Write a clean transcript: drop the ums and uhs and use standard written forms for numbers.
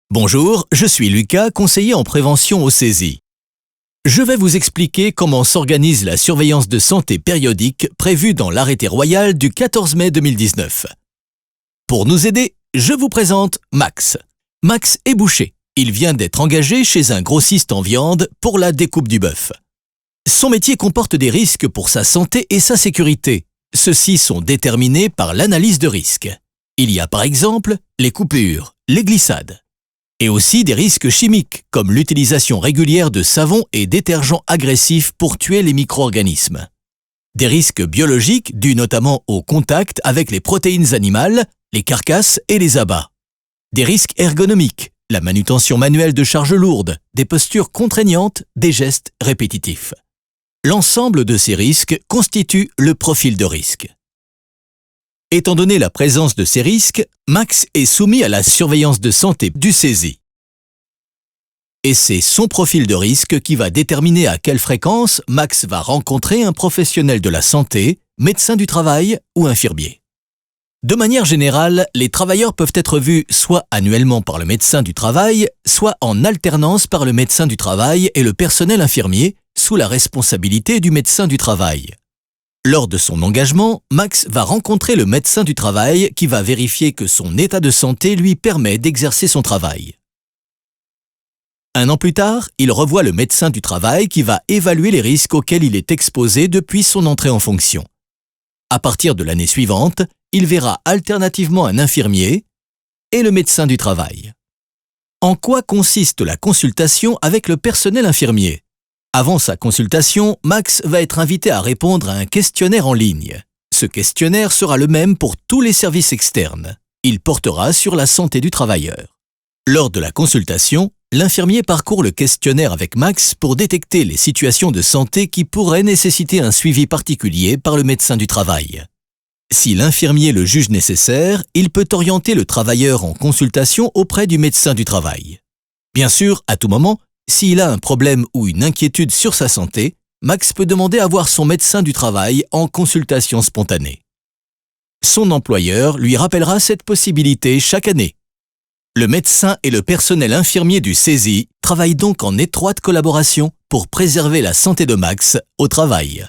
Bonjour, je suis Lucas, conseiller en prévention au CESI. Je vais vous expliquer comment s'organise la surveillance de santé périodique prévue dans l'arrêté royal du 14 mai 2019. Pour nous aider, je vous présente Max. Max est boucher. Il vient d'être engagé chez un grossiste en viande pour la découpe du bœuf. Son métier comporte des risques pour sa santé et sa sécurité. Ceux-ci sont déterminés par l'analyse de risques. Il y a par exemple les coupures, les glissades. Et aussi des risques chimiques, comme l'utilisation régulière de savons et détergents agressifs pour tuer les micro-organismes. Des risques biologiques dus notamment au contact avec les protéines animales, les carcasses et les abats. Des risques ergonomiques, la manutention manuelle de charges lourdes, des postures contraignantes, des gestes répétitifs. L'ensemble de ces risques constitue le profil de risque. Étant donné la présence de ces risques, Max est soumis à la surveillance de santé du CESI. Et c'est son profil de risque qui va déterminer à quelle fréquence Max va rencontrer un professionnel de la santé, médecin du travail ou infirmier. De manière générale, les travailleurs peuvent être vus soit annuellement par le médecin du travail, soit en alternance par le médecin du travail et le personnel infirmier, sous la responsabilité du médecin du travail. Lors de son engagement, Max va rencontrer le médecin du travail qui va vérifier que son état de santé lui permet d'exercer son travail. Un an plus tard, il revoit le médecin du travail qui va évaluer les risques auxquels il est exposé depuis son entrée en fonction. À partir de l'année suivante, il verra alternativement un infirmier et le médecin du travail. En quoi consiste la consultation avec le personnel infirmier ? Avant sa consultation, Max va être invité à répondre à un questionnaire en ligne. Ce questionnaire sera le même pour tous les services externes. Il portera sur la santé du travailleur. Lors de la consultation, l'infirmier parcourt le questionnaire avec Max pour détecter les situations de santé qui pourraient nécessiter un suivi particulier par le médecin du travail. Si l'infirmier le juge nécessaire, il peut orienter le travailleur en consultation auprès du médecin du travail. Bien sûr, à tout moment, s'il a un problème ou une inquiétude sur sa santé, Max peut demander à voir son médecin du travail en consultation spontanée. Son employeur lui rappellera cette possibilité chaque année. Le médecin et le personnel infirmier du CESI travaillent donc en étroite collaboration pour préserver la santé de Max au travail.